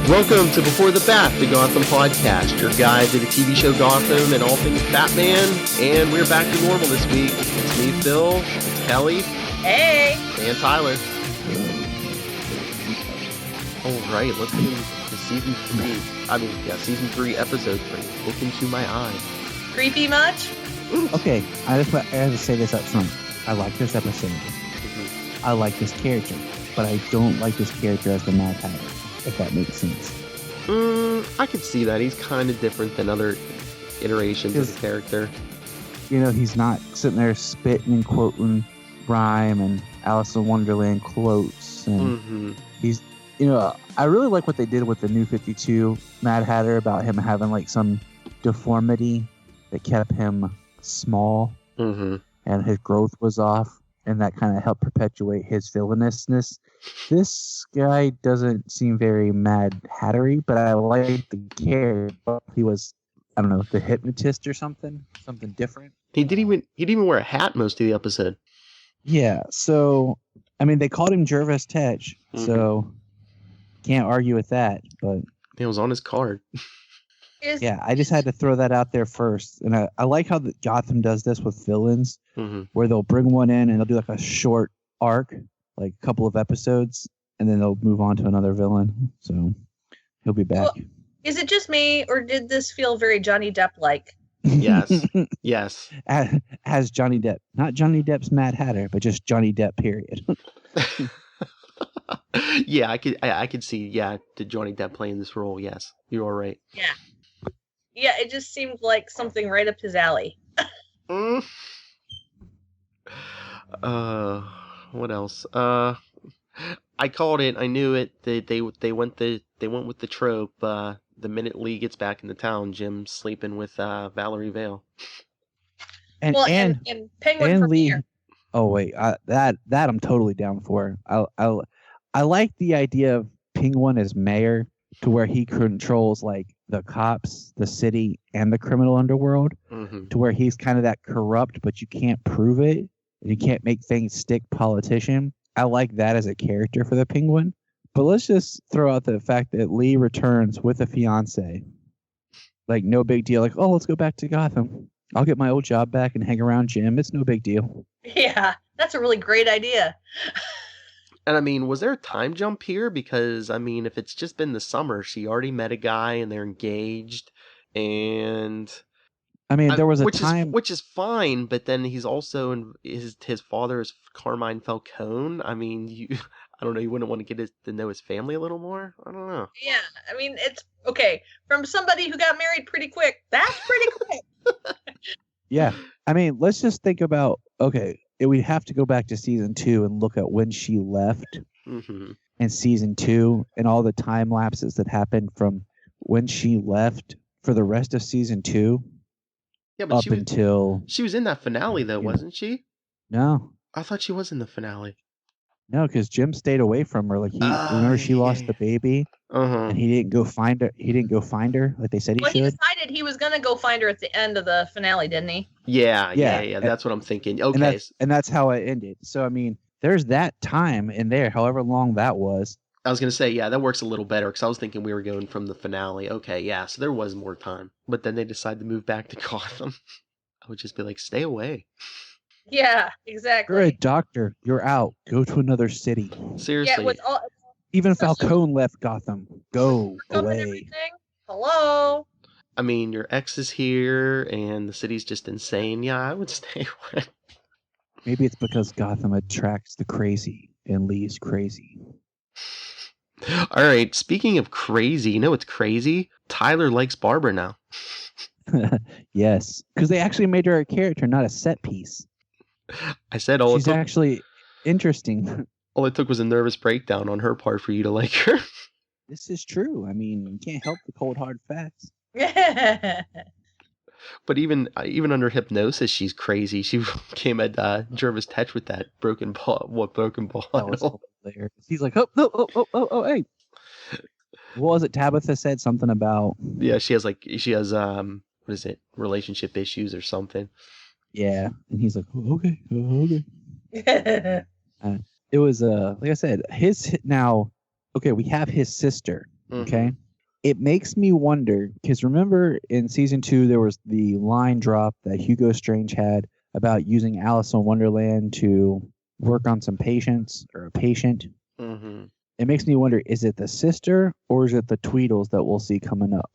Welcome to Before the Bat, the Gotham podcast, your guide to the TV show Gotham and all things Batman. And we're back to normal this week. It's me, Phil. It's Kelly. Hey. And Tyler. All right, let's get into season 3. Season 3, episode 3. Look into my eyes. Creepy much? Okay, I have to say this up front. I like this episode. Mm-hmm. I like this character, but I don't like this character as the Mad Hatter, if that makes sense. I could see that. He's kind of different than other iterations of the character. You know, he's not sitting there spitting and quoting rhyme and Alice in Wonderland quotes. And he's, I really like what they did with the New 52 Mad Hatter about him having like some deformity that kept him small and his growth was off, and that kind of helped perpetuate his villainousness. This guy doesn't seem very Mad Hattery, but I like the character. He was, I don't know, the hypnotist or something different. He didn't even wear a hat most of the episode. Yeah, so I mean, they called him Jervis Tetch, so can't argue with that. But it was on his card. Yeah, I just had to throw that out there first. And I like how Gotham does this with villains, where they'll bring one in and they'll do like a short arc, like a couple of episodes, and then they'll move on to another villain. So he'll be back. Well, is it just me, or did this feel very Johnny Depp-like? Yes. Yes. As Johnny Depp. Not Johnny Depp's Mad Hatter, but just Johnny Depp, period. Yeah, I could see, the Johnny Depp playing this role. Yes, you are right. Yeah. Yeah, it just seemed like something right up his alley. What else? I called it. I knew it. They went with the trope. The minute Lee gets back in the town, Jim's sleeping with Valerie Vale. And Penguin and from Lee. here. Oh wait, that I'm totally down for. I like the idea of Penguin as mayor, to where he controls like the cops, the city, and the criminal underworld, to where he's kind of that corrupt, but you can't prove it, and you can't make things stick politician. I like that as a character for the Penguin. But let's just throw out the fact that Lee returns with a fiance. Like, no big deal. Like, oh, let's go back to Gotham. I'll get my old job back and hang around Jim. It's no big deal. Yeah, that's a really great idea. And I mean, was there a time jump here? Because, I mean, if it's just been the summer, she already met a guy and they're engaged. And I mean, there was a time... Which is fine, but then he's also... His father is Carmine Falcone. I mean, I don't know, you wouldn't want to get to know his family a little more? I don't know. Yeah, I mean, it's... Okay, from somebody who got married pretty quick, that's pretty quick. Yeah, I mean, let's just think about... Okay, we have to go back to season 2 and look at when she left in season 2 and all the time lapses that happened from when she left for the rest of season 2. Yeah, but until she was in that finale though, wasn't she? No, I thought she was in the finale. No, because Jim stayed away from her. Like remember she lost the baby, and he didn't go find her. He didn't go find her like they said he should. He decided he was gonna go find her at the end of the finale, didn't he? Yeah. That's what I'm thinking. Okay, and that's how it ended. So I mean, there's that time in there, however long that was. I was gonna say, yeah, that works a little better because I was thinking we were going from the finale. Okay, yeah, so there was more time, but then they decided to move back to Gotham. I would just be like, stay away. Yeah, exactly. You're a doctor. You're out. Go to another city. Seriously. Yeah, even Falcone left Gotham. Go away. Hello. I mean, your ex is here, and the city's just insane. Yeah, I would stay away. Maybe it's because Gotham attracts the crazy, and Lee's crazy. All right, speaking of crazy, you know what's crazy? Tyler likes Barbara now. Yes, because they actually made her a character, not a set piece. I said she's actually interesting. All it took was a nervous breakdown on her part for you to like her. This is true. I mean, you can't help the cold hard facts. But even under hypnosis, she's crazy. She came at Jervis Tetch with that broken ball. What broken ball? That was hilarious. He's like, oh, hey. What was it? Tabitha said something about. Yeah, she has what is it? Relationship issues or something. Yeah, and he's like, oh, okay. It was like I said, we have his sister Okay. It makes me wonder, because remember in season 2, there was the line drop that Hugo Strange had about using Alice in Wonderland to work on some patients or a patient. Mm-hmm. It makes me wonder, is it the sister or is it the Tweedles that we'll see coming up,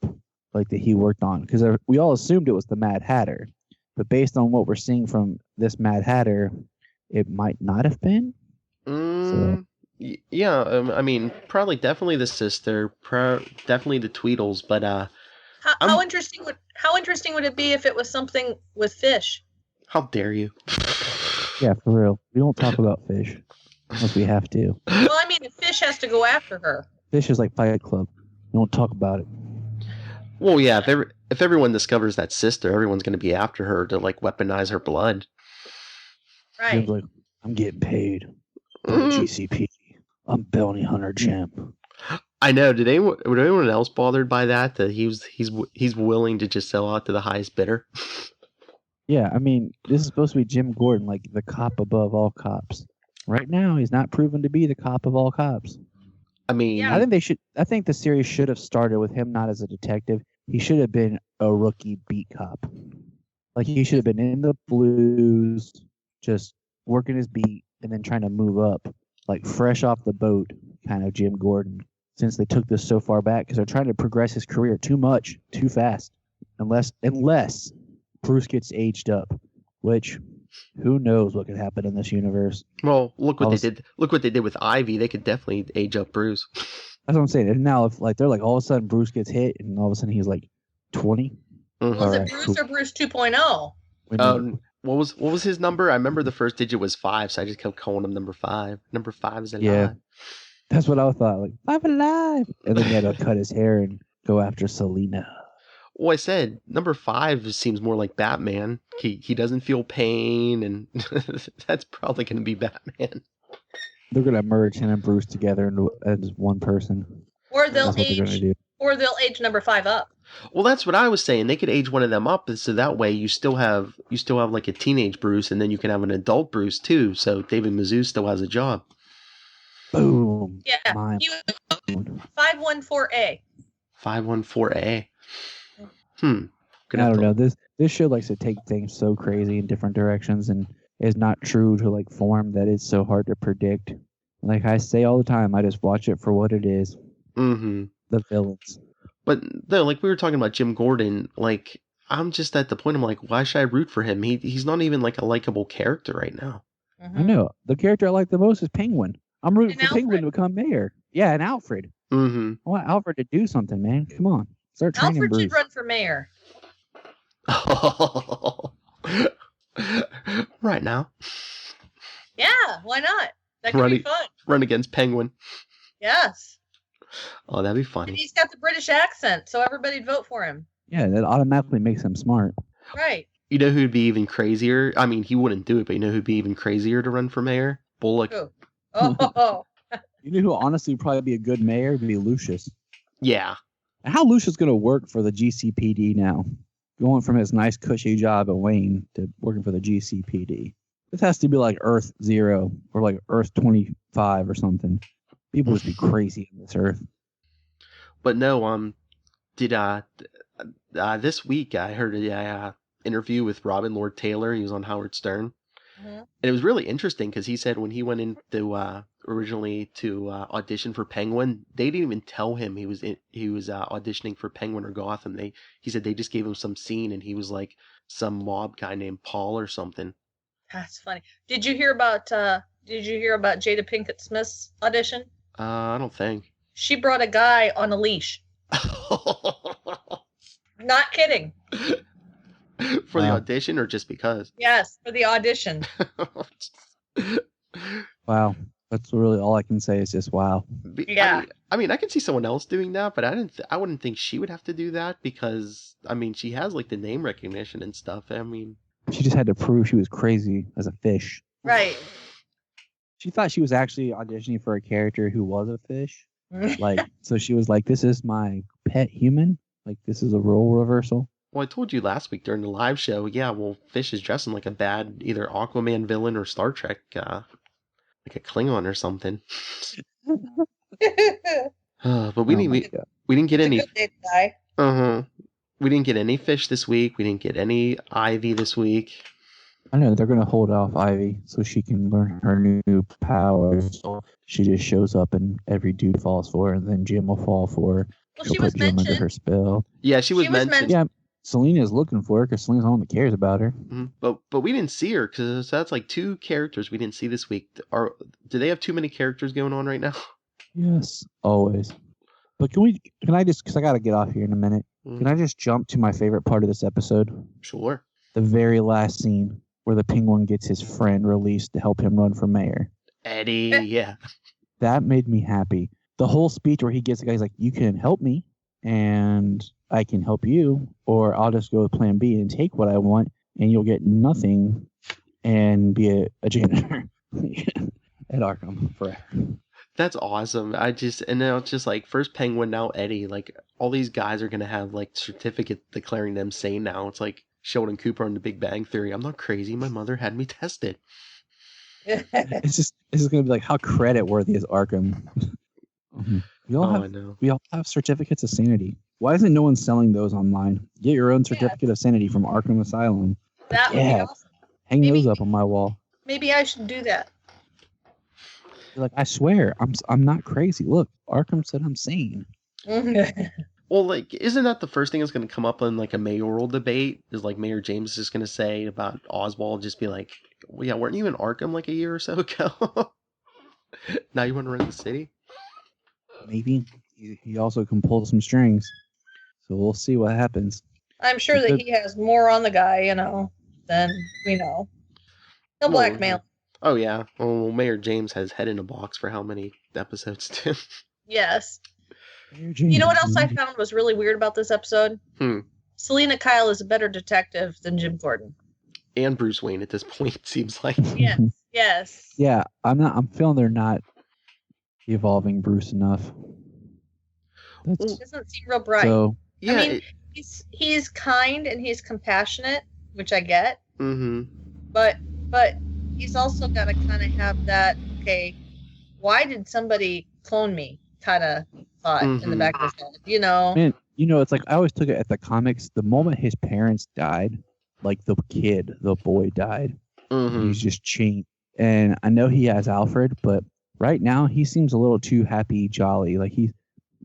like that he worked on? Because we all assumed it was the Mad Hatter, but based on what we're seeing from this Mad Hatter, it might not have been. So. Yeah, I mean, probably definitely the sister, definitely the Tweedles, but how interesting would it be if it was something with Fish? How dare you? Yeah, for real. We don't talk about Fish unless we have to. Well, I mean, if Fish has to go after her. Fish is like Fight Club. We don't talk about it. Well, yeah, if everyone discovers that sister, everyone's going to be after her to like weaponize her blood. Right. Like, I'm getting paid by the GCP. I'm bounty hunter Jim. I know. Would anyone else bothered by that? That he's willing to just sell out to the highest bidder? Yeah, I mean, this is supposed to be Jim Gordon, like the cop above all cops. Right now, he's not proven to be the cop of all cops. I mean, Yeah. I think the series should have started with him not as a detective. He should have been a rookie beat cop. Like he should have been in the blues, just working his beat, and then trying to move up, like fresh off the boat, kind of Jim Gordon. Since they took this so far back, because they're trying to progress his career too much, too fast, unless Bruce gets aged up, which who knows what could happen in this universe. Well, look what they did. Look what they did with Ivy. They could definitely age up Bruce. That's what I'm saying. And now, if like they're like all of a sudden Bruce gets hit, and all of a sudden he's like 20. Was it Bruce or Bruce 2.0? What was his number? I remember the first digit was 5, so I just kept calling him number 5. Number 5 is alive. Yeah, that's what I thought. Like 5 alive, and then he had to cut his hair and go after Selena. Well, I said number 5 seems more like Batman. He doesn't feel pain, and that's probably going to be Batman. They're going to merge him and Bruce together as one person. Or they'll age number 5 up. Well, that's what I was saying. They could age one of them up, so that way you still have like a teenage Bruce, and then you can have an adult Bruce too. So David Mazouz still has a job. Boom. Yeah. 514A. 514A. I don't know. This show likes to take things so crazy in different directions and is not true to like form that it's so hard to predict. Like I say all the time, I just watch it for what it is. Mm-hmm. The villains. But no, like we were talking about Jim Gordon, like I'm just at the point I'm like, why should I root for him? He's not even like a likable character right now. Mm-hmm. I know. The character I like the most is Penguin. I'm rooting for Penguin to become mayor. Yeah, and Alfred. Mm-hmm. I want Alfred to do something, man. Come on. Start training Alfred Bruce. should run for mayor. Right now. Yeah, why not? That could be fun. Run against Penguin. Yes. Oh, that'd be funny. And he's got the British accent, so everybody'd vote for him. Yeah, that automatically makes him smart. Right. You know who'd be even crazier? I mean, he wouldn't do it, but you know who'd be even crazier to run for mayor? Bullock. Who? Oh. You know who honestly would probably be a good mayor? Would be Lucius. Yeah. How Lucius going to work for the GCPD now? Going from his nice cushy job at Wayne to working for the GCPD. This has to be like Earth 0 or like Earth 25 or something. People would be crazy on this Earth. But no, this week I heard a interview with Robin Lord Taylor. He was on Howard Stern. Mm-hmm. And it was really interesting because he said when he went into originally to audition for Penguin, they didn't even tell him he was auditioning for Penguin or Gotham. He said they just gave him some scene and he was like some mob guy named Paul or something. That's funny. Did you hear about Jada Pinkett Smith's audition? I don't think. She brought a guy on a leash. Not kidding. For the audition or just because? Yes, for the audition. Wow. That's really all I can say is just wow. Yeah. I mean, I could see someone else doing that, but I wouldn't think she would have to do that because, I mean, she has like the name recognition and stuff. I mean, she just had to prove she was crazy as a fish. Right. She thought she was actually auditioning for a character who was a fish. So she was like, this is my pet human. Like, this is a role reversal. Well, I told you last week during the live show, yeah, well, Fish is dressing like a bad either Aquaman villain or Star Trek, like a Klingon or something. But we Oh my didn't God. we didn't get It's a any. good day to die. We didn't get any fish this week. We didn't get any Ivy this week. I know they're gonna hold off Ivy so she can learn her new powers. So she just shows up and every dude falls for her, and then Jim will fall for her. Well, She'll she put was Jim under mentioned. her spell. Yeah, she was She was mentioned. Yeah, Selena's looking for her because Selena's the one that cares about her. But we didn't see her because that's like 2 characters we didn't see this week. Do they have too many characters going on right now? Yes, always. But can I just, because I got to get off here in a minute, can I just jump to my favorite part of this episode? Sure. The very last scene where the Penguin gets his friend released to help him run for mayor. Eddie, yeah. That made me happy. The whole speech where he gets the guy's like, you can help me and I can help you, or I'll just go with plan B and take what I want and you'll get nothing and be a janitor at Arkham forever. That's awesome. And now it's just like first Penguin, now Eddie. Like all these guys are gonna have like certificates declaring them sane now. It's like Sheldon Cooper on The Big Bang Theory. I'm not crazy. My mother had me tested. It's gonna be like, how credit worthy is Arkham? We all have certificates of sanity. Why isn't no one selling those online? Get your own certificate of sanity from Arkham Asylum. That would be awesome. Hang those up on my wall. Maybe I should do that. You're like, I swear, I'm not crazy. Look, Arkham said I'm sane. Well, like, isn't that the first thing that's going to come up in like a mayoral debate? Is like Mayor James just going to say about Oswald, just be like, well, yeah, weren't you in Arkham like a year or so ago? Now you want to run the city? Maybe he also can pull some strings. So we'll see what happens. I'm sure that he has more on the guy, than we know. He'll blackmail. Oh, yeah. Well, Mayor James has head in a box for how many episodes, too? Yes. You know what else I found was really weird about this episode? Selena Kyle is a better detective than Jim Gordon. And Bruce Wayne at this point, it seems like. Yes. Yeah, I'm feeling they're not evolving Bruce enough. It doesn't seem real bright. So, yeah, I mean, he's kind and he's compassionate, which I get. But he's also got to kind of have that, okay, why did somebody clone me kind of thought in the back of his head, Man, it's like I always took it at the comics. The moment his parents died, like the boy died, he's just changed. And I know he has Alfred, but right now he seems a little too happy, jolly. Like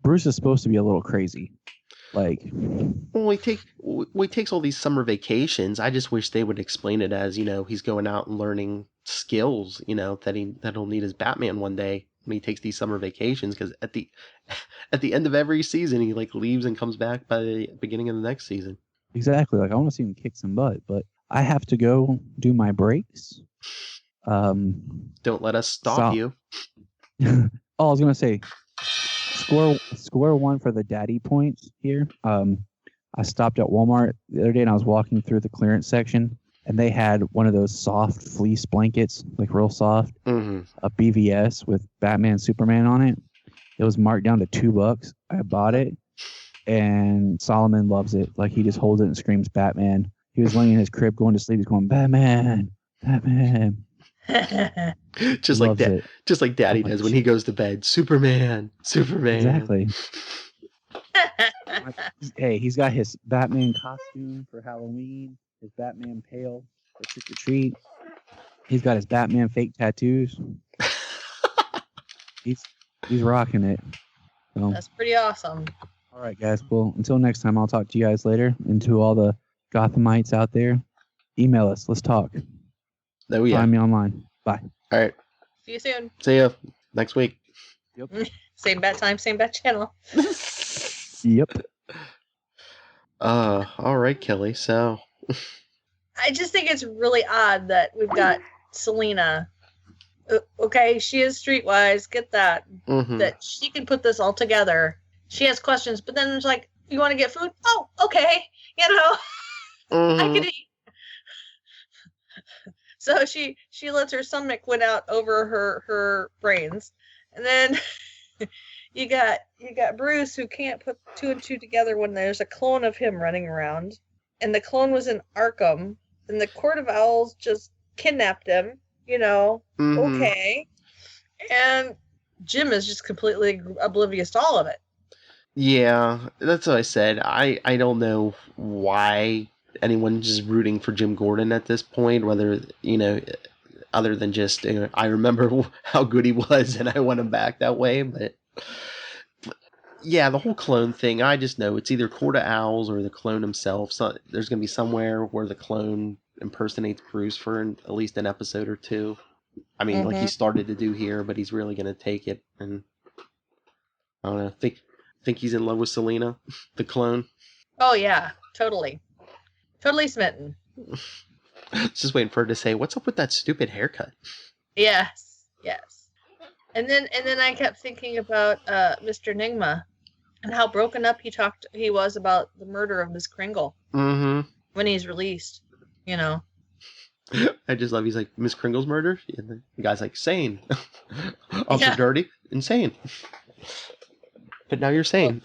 Bruce is supposed to be a little crazy. Like, well, he takes all these summer vacations. I just wish they would explain it as, he's going out and learning skills, that he'll need as Batman one day when he takes these summer vacations. Because at the end of every season, he like leaves and comes back by the beginning of the next season. Exactly. Like I want to see him kick some butt, but I have to go do my breaks. Don't let us stop you. I was gonna say, score one for the daddy points here. I stopped at Walmart the other day and I was walking through the clearance section and they had one of those soft fleece blankets, like real soft, a BVS with Batman and Superman on it. It was marked down to $2. I bought it, and Solomon loves it. Like he just holds it and screams Batman. He was laying in his crib going to sleep. He's going Batman, Batman. just like that, just like Daddy does when he goes to bed. Superman. Exactly. Hey, he's got his Batman costume for Halloween, his Batman pail for trick or treat. He's got his Batman fake tattoos. He's rocking it. So, that's pretty awesome. All right, guys. Well, until next time, I'll talk to you guys later. And to all the Gothamites out there, email us. Let's talk. Oh, yeah. Find me online. Bye. All right. See you soon. See ya next week. Yep. Same bat time, same bat channel. Yep. All right, Kelly. So, I just think it's really odd that we've got Selena. Okay, she is streetwise. Get that. That she can put this all together. She has questions, but then it's like, you want to get food? Oh, okay. I can eat. So she lets her stomach win out over her brains, and then you got Bruce, who can't put 2 and 2 together when there's a clone of him running around, and the clone was in Arkham, and the Court of Owls just kidnapped him. Okay, and Jim is just completely oblivious to all of it. Yeah, that's what I said. I don't know why anyone's just rooting for Jim Gordon at this point, whether, other than just, I remember how good he was and I want him back that way. But yeah, the whole clone thing, I just know it's either Court of Owls or the clone himself. So there's going to be somewhere where the clone impersonates Bruce for at least an episode or two. I mean, like he started to do here, but he's really going to take it. And I don't know, think he's in love with Selena, the clone. Oh yeah, totally smitten. Just waiting for her to say, "What's up with that stupid haircut?" Yes. And then I kept thinking about Mr. Nigma and how broken up he was about the murder of Miss Kringle. Mm-hmm. When he's released, I just love. He's like, Miss Kringle's murder. And the guy's like, sane. Also dirty, insane. But now you're sane.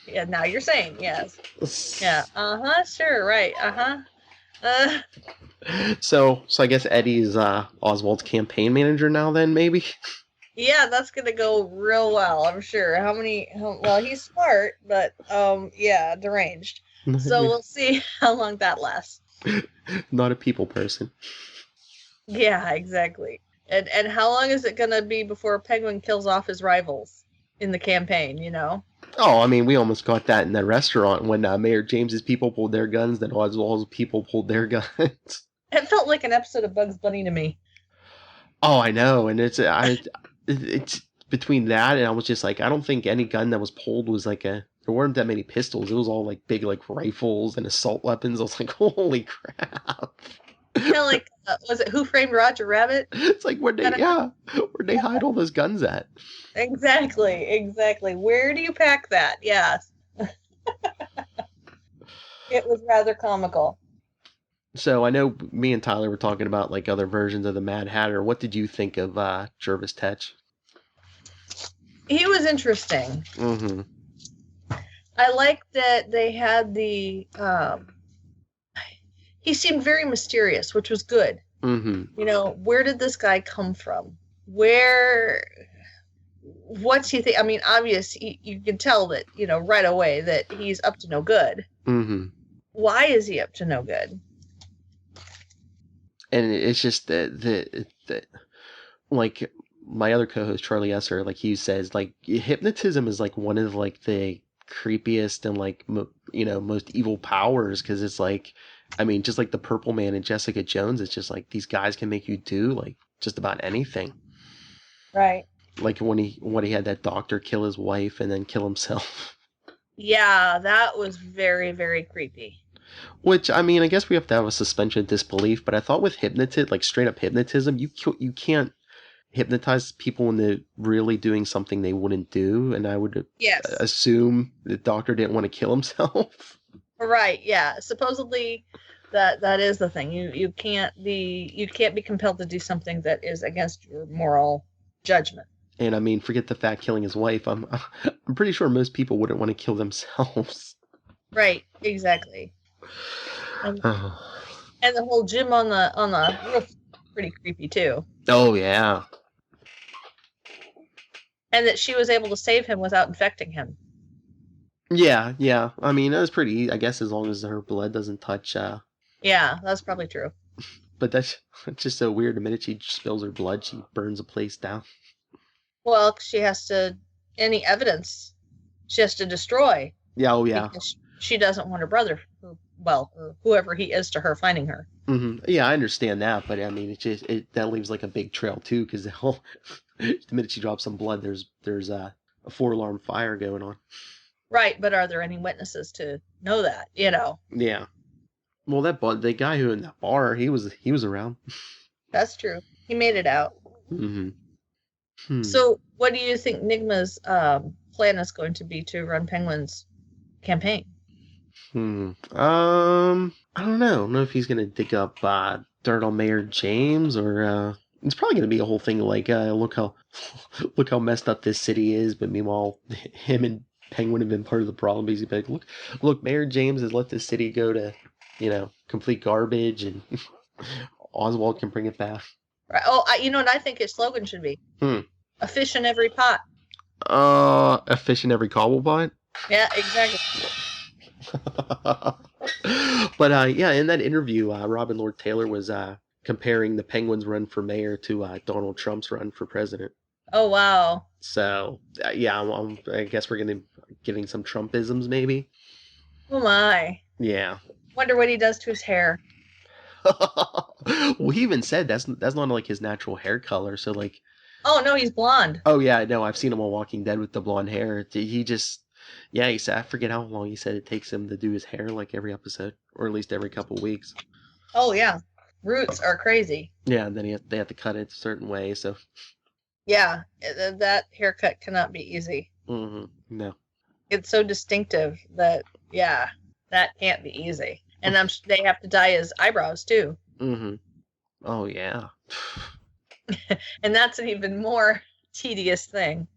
Yeah, now you're sane. Yes. Yeah. Sure. Right. So I guess Eddie's Oswald's campaign manager now. Then maybe. Yeah, that's gonna go real well. I'm sure. Well, he's smart, but deranged. So we'll see how long that lasts. Not a people person. Yeah, exactly. And how long is it gonna be before Penguin kills off his rivals in the campaign? Oh, I mean, we almost got that in the restaurant when Mayor James's people pulled their guns, then Oswald's people pulled their guns. It felt like an episode of Bugs Bunny to me. Oh, I know, and it's between that and I was just like, I don't think any gun that was pulled was like there weren't that many pistols. It was all like big like rifles and assault weapons. I was like, holy crap. Like, was it Who Framed Roger Rabbit? It's like, where'd they hide all those guns at? Exactly. Where do you pack that? Yes. It was rather comical. So I know me and Tyler were talking about like other versions of the Mad Hatter. What did you think of Jervis Tetch? He was interesting. Mm-hmm. I liked that they had the he seemed very mysterious, which was good. Mm-hmm. Where did this guy come from? What's he think? I mean, obviously, you can tell that, right away that he's up to no good. Mm-hmm. Why is he up to no good? And it's just that like my other co-host Charlie Esser, like he says, like hypnotism is like one of like the creepiest and like most evil powers, because it's like, I mean, just like the Purple Man and Jessica Jones, it's just like these guys can make you do like just about anything. Right. Like when he had that doctor kill his wife and then kill himself. Yeah, that was very, very creepy. Which, I mean, I guess we have to have a suspension of disbelief, but I thought with like straight up hypnotism, you can't hypnotize people when they're really doing something they wouldn't do, and I would assume the doctor didn't want to kill himself. Right, yeah. Supposedly that is the thing. You can't be compelled to do something that is against your moral judgment. And I mean, forget the fact killing his wife. I'm pretty sure most people wouldn't want to kill themselves. Right, exactly. And the whole Jim on the roof is pretty creepy too. Oh yeah. And that she was able to save him without infecting him. Yeah. I mean, that was pretty, I guess, as long as her blood doesn't touch. Yeah, that's probably true. But that's just so weird. The minute she spills her blood, she burns a place down. Well, she has to, any evidence, she has to destroy. Yeah, oh yeah. Because she doesn't want her brother, or whoever he is, to her finding her. Mm-hmm. Yeah, I understand that, but I mean, that leaves like a big trail too, because the minute she drops some blood, there's a 4-alarm fire going on. Right, but are there any witnesses to know that? Yeah. Well, the guy who in that bar, he was around. That's true. He made it out. Mm-hmm. So, what do you think Nigma's plan is going to be to run Penguin's campaign? I don't know. I don't know if he's gonna dig up dirt on Mayor James, or it's probably gonna be a whole thing like look how messed up this city is, but meanwhile him and Penguin have been part of the problem. He's like, look, Mayor James has let this city go to complete garbage, and Oswald can bring it back. Right. Oh, you know what I think his slogan should be? A fish in every pot. A fish in every cobble pot? Yeah, exactly. But yeah, in that interview, Robin Lord Taylor was comparing the Penguins' run for mayor to Donald Trump's run for president. Oh, wow. So yeah, I guess we're getting some Trumpisms maybe. Oh my. Yeah. Wonder what he does to his hair. Well, he even said that's not like his natural hair color. So like. Oh no, he's blonde. Oh yeah, no, I've seen him on Walking Dead with the blonde hair. He just, yeah, he said I forget how long he said it takes him to do his hair, like every episode, or at least every couple weeks. Oh yeah, roots are crazy. Yeah, and then they have to cut it a certain way. So. Yeah, that haircut cannot be easy. Mm-hmm. No. It's so distinctive that that can't be easy. And they have to dye his eyebrows too. Mm-hmm. Oh yeah. And that's an even more tedious thing.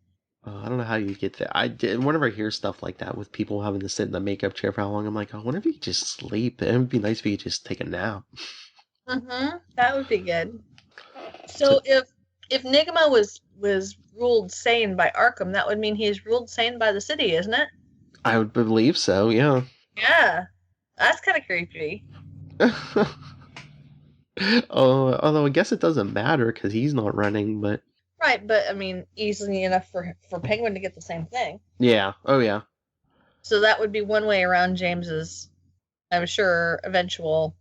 I don't know how you get there. Whenever I hear stuff like that with people having to sit in the makeup chair for how long, I'm like, I wonder if you could just sleep. It would be nice if you could just take a nap. Mm-hmm. That would be good. So if Nigma was ruled sane by Arkham, that would mean he's ruled sane by the city, isn't it? I would believe so, yeah. Yeah. That's kind of creepy. Although I guess it doesn't matter because he's not running, but... Right, but I mean, easily enough for Penguin to get the same thing. Yeah, oh yeah. So that would be one way around James's, I'm sure, eventual...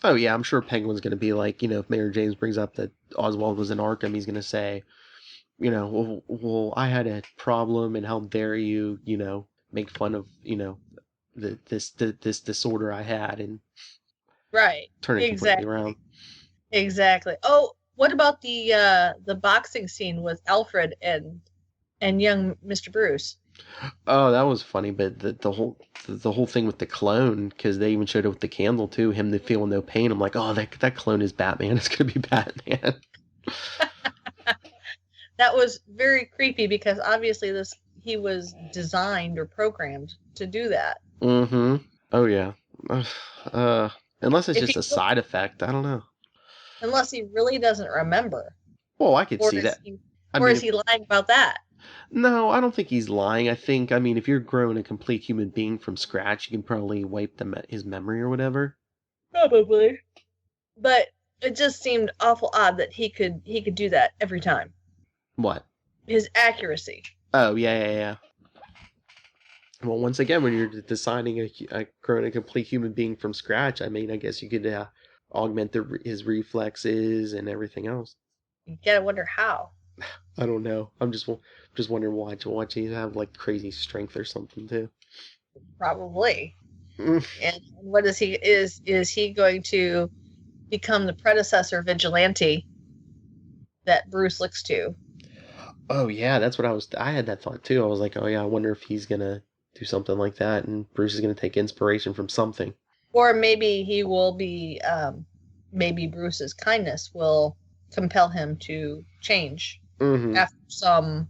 Oh yeah, I'm sure Penguin's going to be like, if Mayor James brings up that Oswald was in Arkham, he's going to say, well, I had a problem, and how dare you, make fun of, this disorder I had, and right, turn it completely around. Exactly. Oh, what about the boxing scene with Alfred and young Mr. Bruce? Oh, that was funny, but the whole thing with the clone, because they even showed it with the candle too, him feeling no pain. I'm like, oh, that clone is Batman. It's gonna be Batman. That was very creepy because obviously he was designed or programmed to do that. Mm-hmm. Oh yeah. Unless it's just a side effect, I don't know. Unless he really doesn't remember. Well, I could see that. Is he lying about that? No, I don't think he's lying. I think, if you're growing a complete human being from scratch, you can probably wipe his memory or whatever. Probably. But it just seemed awful odd that he could do that every time. What? His accuracy. Oh, yeah. Well, once again, when you're designing growing a complete human being from scratch, I guess you could augment his reflexes and everything else. You gotta wonder how. I don't know. I'm just wondering why. Watch he have like crazy strength or something too. Probably. And what is he? Is he going to become the predecessor vigilante that Bruce looks to? Oh yeah, that's what I had that thought too. I was like, oh yeah, I wonder if he's gonna do something like that, and Bruce is gonna take inspiration from something. Or maybe he will be. Maybe Bruce's kindness will compel him to change. Mm-hmm. After some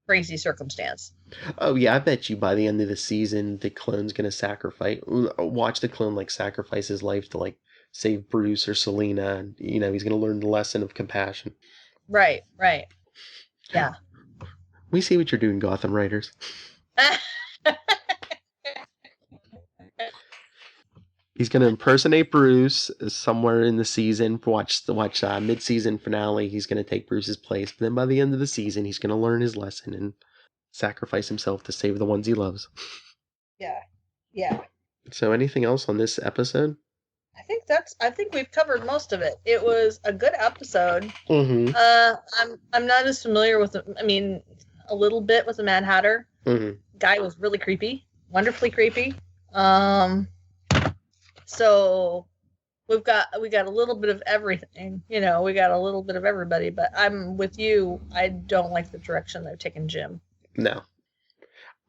crazy circumstance. Oh yeah, I bet you by the end of the season the clone's gonna watch the clone sacrifice his life to save Bruce or Selina, and he's gonna learn the lesson of compassion. Right. Yeah. We see what you're doing, Gotham writers. He's going to impersonate Bruce somewhere in the season. Watch mid-season finale. He's going to take Bruce's place. But then by the end of the season, he's going to learn his lesson and sacrifice himself to save the ones he loves. Yeah. So anything else on this episode? I think we've covered most of it. It was a good episode. Mm-hmm. I'm not as familiar with a little bit with the Mad Hatter. Mm-hmm. Guy was really creepy. Wonderfully creepy. So we got a little bit of everything, we got a little bit of everybody, but I'm with you. I don't like the direction they're taking Jim. No.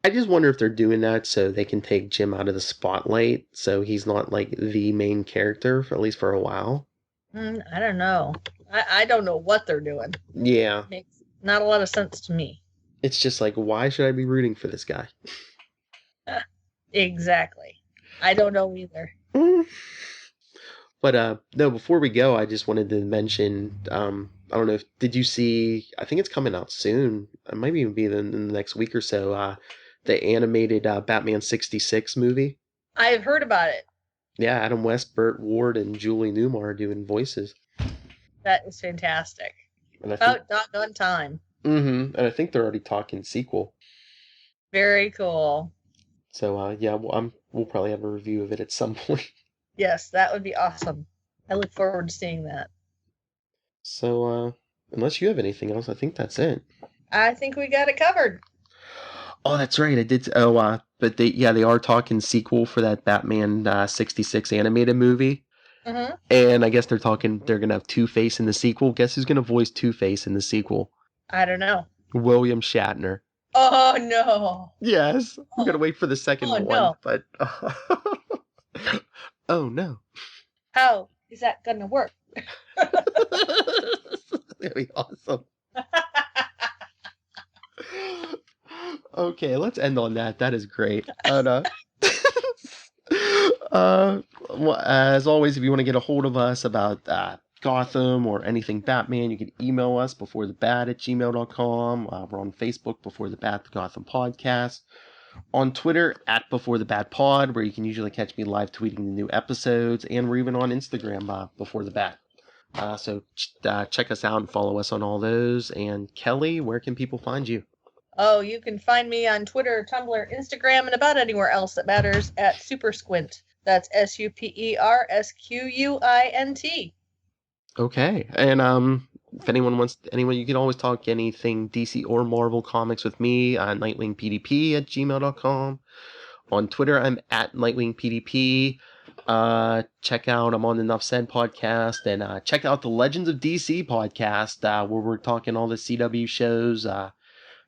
I just wonder if they're doing that so they can take Jim out of the spotlight so he's not the main character, at least for a while. I don't know. I don't know what they're doing. Yeah. Makes not a lot of sense to me. It's just why should I be rooting for this guy? Exactly. I don't know either. But no, before we go, I just wanted to mention I don't know did you see, I think it's coming out soon. It might even be in the next week or so, the animated Batman 66 movie. I've heard about it. Yeah, Adam West, Burt Ward, and Julie Newmar are doing voices. That is fantastic. And About doggone time. And I think they're already talking sequel. Very cool. So, yeah, we'll probably have a review of it at some point. Yes, that would be awesome. I look forward to seeing that. So, unless you have anything else, I think that's it. I think we got it covered. Oh, that's right. I did. Oh, but they are talking sequel for that Batman 66 animated movie. Mm-hmm. And I guess they're going to have Two-Face in the sequel. Guess who's going to voice Two-Face in the sequel? I don't know. William Shatner. Oh, no. Yes. I'm going to wait for the second one. No. But, oh, no. How is that going to work? That'd be awesome. Okay, let's end on that. That is great. And, as always, if you want to get a hold of us about Gotham or anything Batman, you can email us beforethebad@gmail.com. We're on Facebook, Before the Bat, the Gotham Podcast. On Twitter, @BeforeTheBatPod, where you can usually catch me live tweeting the new episodes. And we're even on Instagram, Before the Bat. So check us out and follow us on all those. And Kelly, where can people find you? Oh, you can find me on Twitter, Tumblr, Instagram, and about anywhere else that matters at SuperSquint. That's SuperSquint. Okay. And if anyone, you can always talk anything DC or Marvel comics with me on NightwingPDP@gmail.com. On Twitter, I'm @NightwingPDP. Check out, I'm on the Enough Said podcast, and check out the Legends of DC podcast, where we're talking all the CW shows.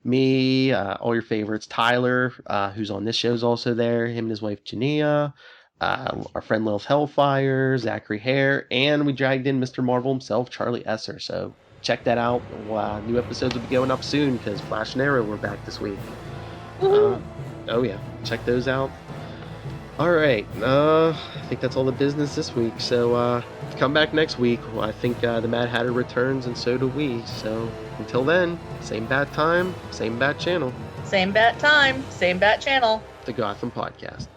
Me, all your favorites, Tyler, who's on this show, is also there, him and his wife Jania, our friend Lilith Hellfire, Zachary Hare, and we dragged in Mr. Marvel himself, Charlie Esser. So check that out. New episodes will be going up soon because Flash and Arrow were back this week. Oh yeah, check those out. All right, I think that's all the business this week. So come back next week. I think the Mad Hatter returns, and so do we. So until then, same bat time, same bat channel. Same bat time, same bat channel. The Gotham Podcast.